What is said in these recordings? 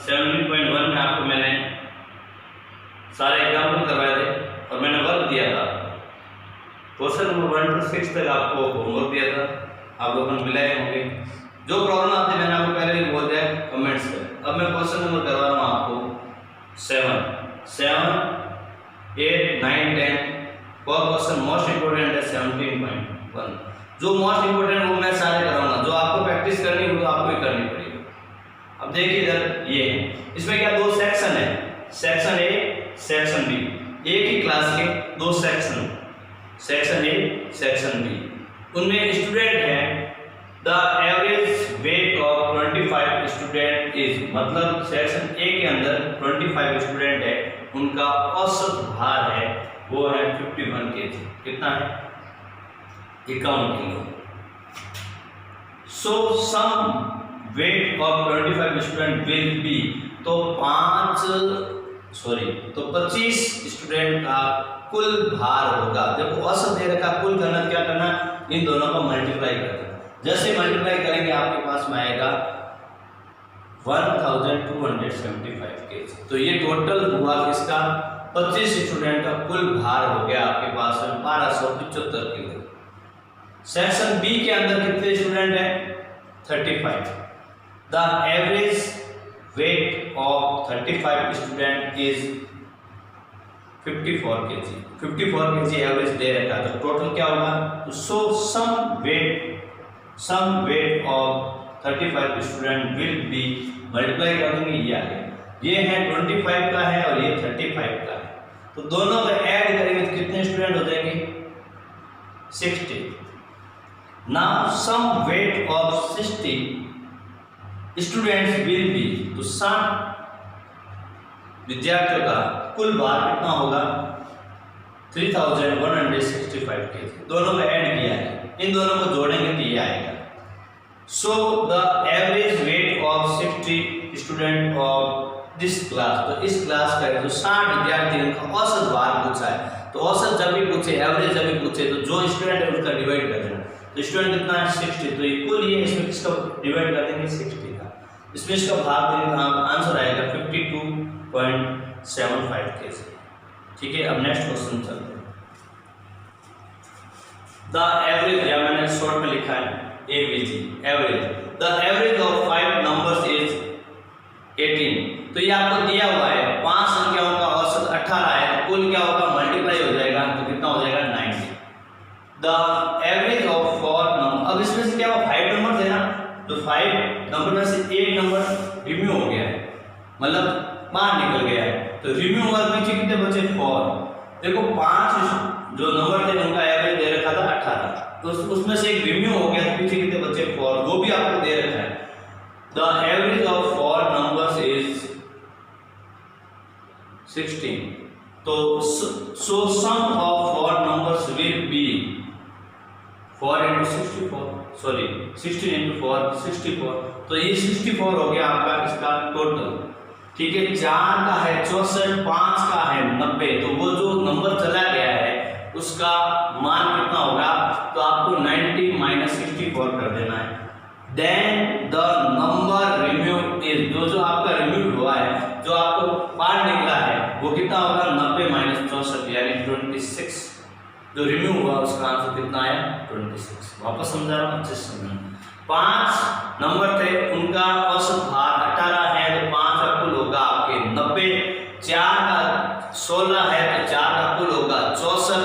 17.1 में आपको मैंने सारे एग्जाम्पल करवाए थे और मैंने वर्क दिया था। क्वेश्चन नंबर 1 to 6 तक आपको होमवर्क दिया था, आप लोगों ने मिलाए होंगे। जो प्रॉब्लम आती है मैंने आपको पहले भी बोल दिया कमेंट्स में। अब मैं क्वेश्चन नंबर करवा रहा हूँ आपको 7, 8, 9, 10 और क्वेश्चन मोस्ट इंपोर्टेंट है 17.1। जो मोस्ट इंपोर्टेंट वो मैं सारे कराऊंगा, जो आपको प्रैक्टिस करनी वो तो आपको ही करनी पड़ेगी। अब देखिए इधर ये है, इसमें क्या दो सेक्शन है, सेक्शन ए सेक्शन बी, एक ही क्लास के दो section, section A section B. उनमें स्टूडेंट है the average weight of 25 student is, मतलब सेक्शन ए के अंदर 25 स्टूडेंट है, उनका औसत भार है वो है 51 kg। कितना है? 51 kilo. So sum weight of 25 student will be, तो 25 स्टूडेंट का कुल भार होगा। जब औसत दे रखा कुल करना, क्या करना, इन दोनों का मल्टीप्लाई करना। जैसे मल्टीप्लाई करेंगे आपके पास में आएगा 1275 kg। तो ये टोटल हुआ किसका, 25 स्टूडेंट का कुल भार हो गया आपके पास में 1275 किलो। सेक्शन बी के अंदर कितने स्टूडेंट हैं? 35। The average weight of 35 student is 54 kg। 54 kg average दे रखा है, तो टोटल क्या होगा? तो sum weight of 35 student will be, multiply कर देंगे ये आ गया। ये है 25 का है और ये 35 का है, तो दोनों को ऐड करेंगे तो कितने स्टूडेंट हो जाएंगे? 60। Now sum weight of 60 students will be, तो 60 विद्यार्थियों का कुल भार कितना होगा? 3165 kg। दोनों को ऐड किया है, इन दोनों को जोड़ेंगे तो ये आएगा। So the average weight of 60 student of this class, तो इस क्लास का जो 60 विद्यार्थी उनका औसत भार पूछा है, तो औसत जब भी पूछे, एवरेज जब भी पूछे, तो जो स्टूडेंट है उसका डिवाइड कर देना। तो स्टूडेंट कितना है? 60, तो इक्वल ये इसमें किसका डिवाइड कर देंगे? 60 का। इसमें इसका भाग देंगे तो आंसर आएगा 52.75 kg। ठीक है, अब नेक्स्ट क्वेश्चन चलते हैं। द एवरेज, या मैंने शॉर्ट में लिखा है AVG, average. The average of 5 numbers is 18। तो ये आपको दिया हुआ है 5 संख्याओं का औसत 18 है, तो कुल क्या होगा? मल्टीप्लाई हो जाएगा, तो कितना हो जाएगा? 90। द एवरेज ऑफ 4 नंबर, अब इसमें से क्या हुआ? 5 नंबर थे ना, तो 5 नंबर में से एक नंबर रिम्यू हो गया है, मतलब बाहर निकल गया है, तो रिम्यू हुआ, पीछे कितने बचे? 4। देखो 5 जो नंबर थे उनका एवरेज दे रखा था 18, तो उसमें से एक रिम्यू हो गया, तो पीछे कितने बचे? 4, वो भी आपको दे रखा है। The average of 4 numbers is 16। तो so sum of 4 numbers will be 4 into 64, sorry 16 into 4 64। तो ये 64 हो गया आपका इसका टोटल। ठीक है, 4 का है 64, 5 का है 90, तो वो जो नंबर चला गया है उसका मान कितना होगा? तो आपको 90 - 64 कर देना है। देन द नंबर रिम्यूड इज, जो आपका रिम्यूड हुआ है, जो आपको बाहर निकला है, वो कितना होगा? 90 - 64 यानी 26। जो रिम्यू हुआ उसका आंसर कितना आया? 26। वापस समझा रहा हूँ, अच्छे से समझना। 5 नंबर थे, उनका औसत भार 18 है, तो 5 का कुल होगा आपके 90। 4 का 16 है, तो 4 का कुल होगा 64।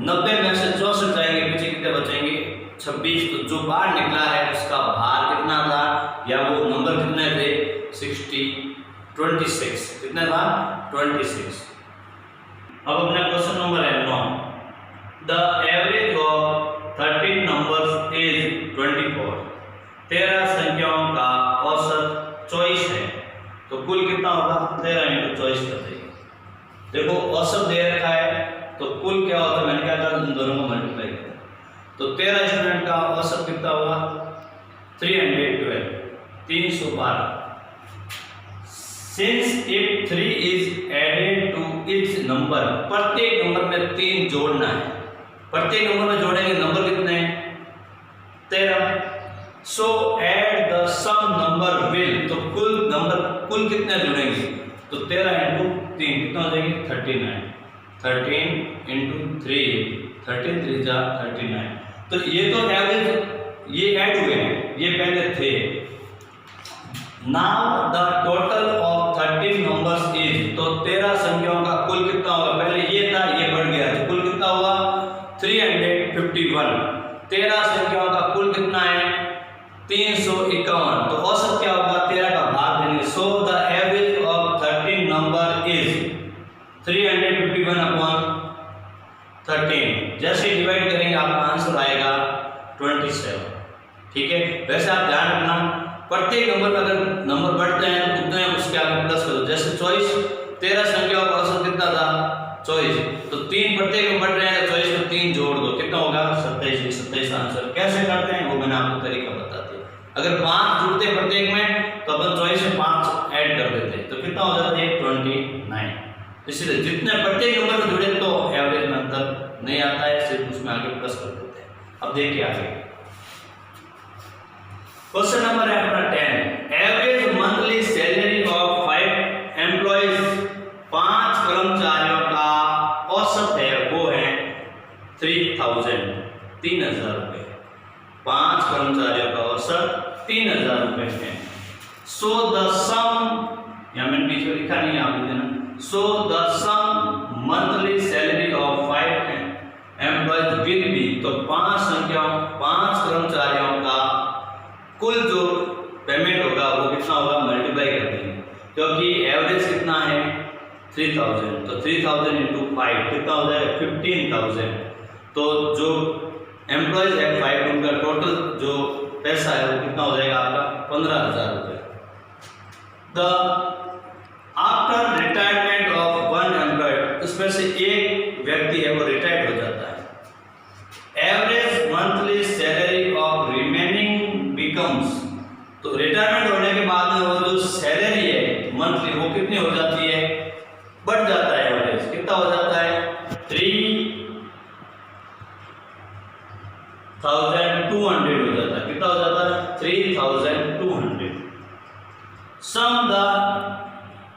90 में से 64 जाएंगे, पीछे कितने बचेंगे? 26। तो जो बाहर निकला है उसका भार कितना था, या वो नंबर कितने थे? 26। कितने था? 26। अब अपना क्वेश्चन नंबर है 9। The average of 13 numbers is 24। 13 संख्याओं का औसत 24 है, तो कुल कितना होगा? 13 × 24 कर देंगे। देखो औसत दे रखा है, तो कुल क्या होता है? मैंने क्या कहा? इन दोनों को मल्टीप्लाई करना। तो 13 स्टूडेंट का औसत कितना होगा? 312, 312। Since if 3 is added to its number, प्रत्येक नंबर में 3 जोड़ना है। प्रत्येक नंबर में जोड़ेंगे, नंबर कितने हैं? 13। So add the sum number will, तो कुल नंबर कुल कितने जुड़ेंगे, तो 13 इंटू 3 कितना हो जाएंगे 39, 13 इंटू 3 13 3 जा 39। तो ये तो एवरेज ये ऐड हुए हैं, ये पहले थे। Now the total of 13 numbers is, तो 13 संख्याओं का कुल कितना होगा, पहले ये था ये बढ़ गया तो कुल कितना हुआ 351। 13 संख्याओं का कुल कितना है 351, तो औसत क्या होगा 13 का भाग देंगे। So the average of 13 number is 351 upon 13, जैसे डिवाइड करेंगे आपका आंसर आएगा 27। ठीक है, वैसे आप ध्यान रखना प्रत्येक नंबर में अगर नंबर बढ़ते हैं तो उतने उसके आगे प्लस करो। जैसे 24 13 संख्याओं का औसत कितना था 24, तो 3 प्रत्येक में बढ़ रहे हैं तो 24 में 3 जोड़ दो कितना होगा 27। 27 आंसर कैसे करते हैं वो मैंने आपको तरीका बता दिया। अगर 5 जुड़ते प्रत्येक में तो अपन 24 में 5 ऐड कर देते तो कितना हो जाता है 29। इसलिए जितने प्रत्येक नंबर में जुड़े तो एवरेज में अंतर नहीं आता है, सिर्फ उसमें आगे प्लस कर देते हैं। अब देखिए आगे क्वेश्चन नंबर है अपना 10, average monthly salary of 5 employees, 5 कर्मचारियों का औसत है वो है 3000 रुपए। 5 कर्मचारियों का औसत 3000 रुपए है। सो द सम, या मैंने बीच में लिखा नहीं आप देना, so the sum monthly salary of 5 employees will be, तो 5 कर्मचारियों का कुल जो पेमेंट होगा वो कितना होगा मल्टीप्लाई कर देंगे, क्योंकि एवरेज कितना है 3000, तो 3000 इंटू 5 कितना हो जाएगा 15000। तो जो एम्प्लॉयज है 5 उनका टोटल जो पैसा है वो कितना हो जाएगा आपका 15000 रुपये। The after retirement of 1 employee, उसमें से एक व्यक्ति है वो रिटायर्ड हो जाता है, average monthly salary of remaining becomes, तो रिटायरमेंट होने के बाद में वो जो सैलरी है मंथली वो कितनी हो जाती है बढ़ जाता है, एवरेज कितना हो जाता है 3200 हो जाता है, कितना हो जाता है 3200। Sum the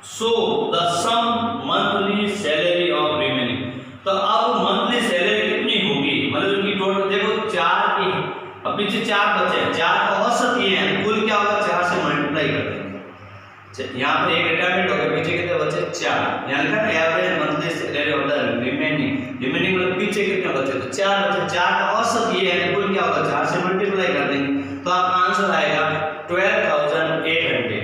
so the sum monthly salary of remaining, तो अब मंथली सैलरी कितनी होगी, मतलब उनकी टोटल देखो 4 की, अब पीछे 4 बचे हैं, 4 का औसत ये है, कुल क्या होगा 4 से मल्टीप्लाई कर देंगे। यहाँ पर एक रिटायरमेंट हो गया, पीछे कितने बचे 4, यहाँ लिखा ना average monthly salary of the remaining, remaining मतलब पीछे कितने बचे तो 4 बचे, 4 का औसत ये है, कुल क्या होगा 4 से मल्टीप्लाई कर देंगे तो आपका आंसर आएगा 12800।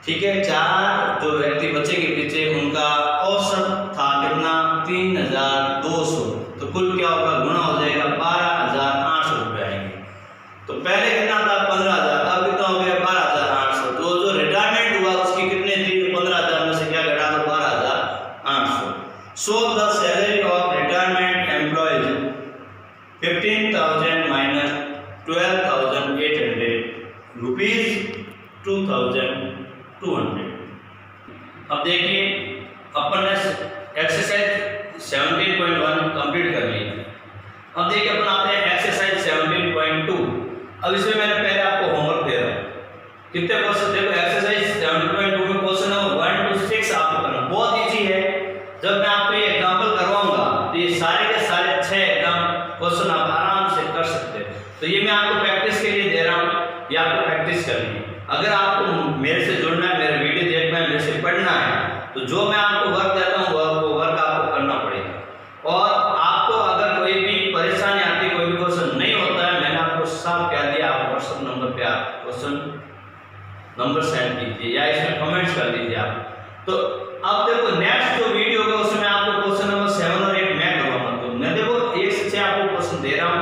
ठीक है, 4 जो व्यक्ति बचेंगे पीछे उनका औसत था कितना 3200, तो कुल क्या होगा गुणा हो जाएगा 12800 रुपए आएंगे। तो पहले कितना था 15000, अब कितना हो गया 12800, तो जो रिटायरमेंट हुआ उसकी कितने थी 15000 में से क्या घटा दो 12800। So the salary of retirement employees 15000 minus 12800 rupees 2200। अब देखिए अपन ने एक्सरसाइज 17.1 कंप्लीट कर ली। अब देखिए अपन आते हैं एक्सरसाइज 17.2। अब इसमें मैंने पहले आपको होमवर्क दे रहा हूं, कितने क्वेश्चन देखो एक्सरसाइज 17.2 में क्वेश्चन नंबर 1 to 6 आपको करना बहुत इजी है। जब मैं आपको ये एग्जांपल करवाऊंगा तो ये सारे के सारे 6 एग्जाम क्वेश्चन आप आराम से कर सकते हैं। तो ये मैं आपको प्रैक्टिस के लिए दे रहा हूं, ये आपको प्रैक्टिस करनी है। अगर आपको मेरे से जुड़ना है, मेरे वीडियो देखना है, मेरे से पढ़ना है, तो जो मैं आपको वर्क देता हूँ वो वर्क आपको करना पड़ेगा। और आपको अगर कोई भी परेशानी आती, कोई भी क्वेश्चन नहीं होता है, मैंने आपको साफ कह दिया, आप व्हाट्सएप नंबर पे आप क्वेश्चन नंबर सेंड कीजिए या इसमें कमेंट्स कर दीजिए आप। तो अब देखो नेक्स्ट जो वीडियो होगा उसमें आपको क्वेश्चन नंबर 7 और 8 मैं करवाऊंगा। तो मैं देखो 1 से 6 आपको क्वेश्चन दे रहा हूँ,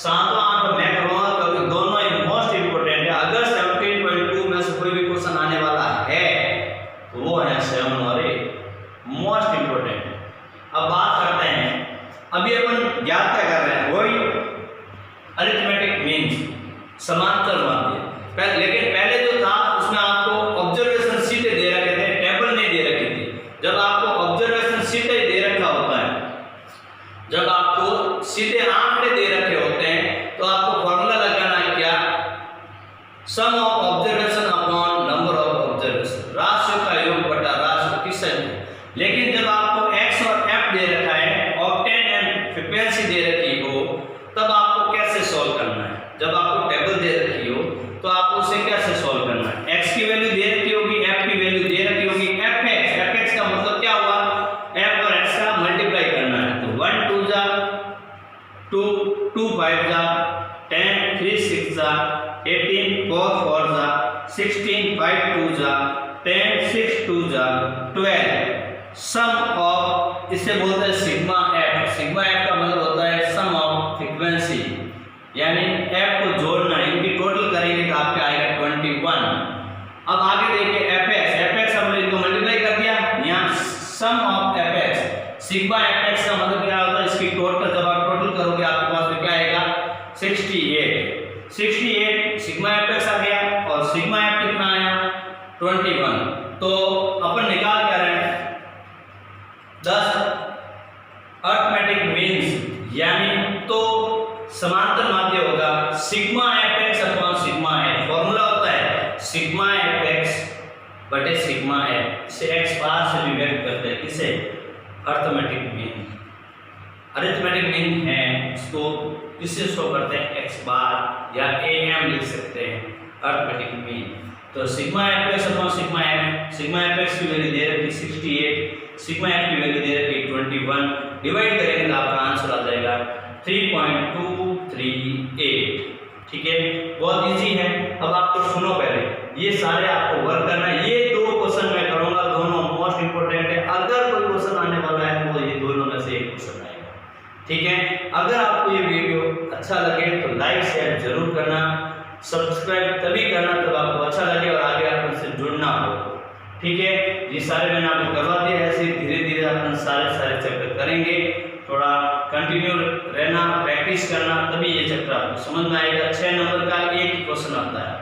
7 और 8 मैं करवाऊंगा, क्योंकि दोनों ही मोस्ट इंपोर्टेंट है। अगर 17.2 में से कोई भी क्वेश्चन आने वाला है तो वो है 7 और 8 मोस्ट इंपोर्टेंट है। अब बात करते हैं, अभी अपन याद क्या कर रहे हैं, वही अरिथमेटिक मीन्स समांतर माध्य। लेकिन पहले जो था उसमें आपको ऑब्जर्वेशन सीटें दे रखे थे, टेबल नहीं दे रखी थी। जब आपको ऑब्जर्वेशन सीटें दे रखा होता है, जब आपको सीधे आंकड़े दे रखे होते हैं, तो sum of observation upon number of observation, राशियों का योग बटा राशियों की संख्या। लेकिन जब आपको x और f दे रखा है, ऑक्टेन एंड फ्रीक्वेंसी दे रखी हो, तब आपको कैसे सॉल्व करना है? जब आपको टेबल दे रखी हो तो आपको उसे कैसे सॉल्व करना है? x की वैल्यू दे रखी होगी, f की वैल्यू दे रखी होगी, fx का मतलब क्या हुआ? f और x का मल्टीप्लाई करना है। तो 1 2 जा 2 2 5 जा 10 3 6 जा 18 4 4 जा 16 5 2 जा 10 6 2 जा 12। सम ऑफ, इसे बोलते हैं सिग्मा एफ। सिग्मा एफ का मतलब होता है सम ऑफ फ्रीक्वेंसी, यानी एफ को जोड़ना, इनकी टोटल करेंगे तो आपके आएगा 21। अब आगे देखिए एफएक्स हमने इनको मल्टीप्लाई कर दिया, यहाँ सम ऑफ एफएक्स सिग्मा एफएक्स का मतलब क्या होता है? इसकी टोटल, जब आप टोटल करोगे आपके पास में क्या आएगा? 68 सिग्मा एफएक्स आ गया और सिग्मा एफ कितना आया? 21। तो अपन निकाल क्या रहे हैं? 10 अर्थमेटिक मीन्स, यानी तो समांतर माध्य होगा sigma FX upon sigma F. Formula होता है सिग्मा एफएक्स बटे सिग्मा एफ, से एक्स बार से भी व्यक्त करते हैं। किसे? Arithmetic mean. अरिथमेटिक मीन है, इसको किससे शो करते हैं? एक्स बार या एम लिख सकते हैं, अर्थमेटिक मीन। तो sigma FX upon sigma F, sigma FX की वैल्यू दे रखी 68, सिग्मा एफ की वैल्यू दे रखी 21, डिवाइड करेंगे तो आपका आंसर आ जाएगा 3.238। ठीक है, बहुत इजी है। अब आपको सुनो, पहले ये सारे आपको वर्क करना है। ये दो क्वेश्चन मैं करूंगा, दोनों मोस्ट इंपोर्टेंट है। अगर कोई क्वेश्चन आने वाला है तो ये दोनों में से एक क्वेश्चन आएगा। ठीक है, अगर आपको ये वीडियो अच्छा लगे तो लाइक शेयर जरूर करना, सब्सक्राइब तभी करना जब आपको अच्छा लगे और आगे आप उनसे जुड़ना हो। ठीक है, ये सारे मैंने आपको करवा दिया। ऐसे धीरे धीरे अपन सारे चैप्टर करेंगे, थोड़ा कंटिन्यू रहना, प्रैक्टिस करना, तभी ये चैप्टर आपको समझ में आएगा। 6 नंबर का एक ही क्वेश्चन आता है।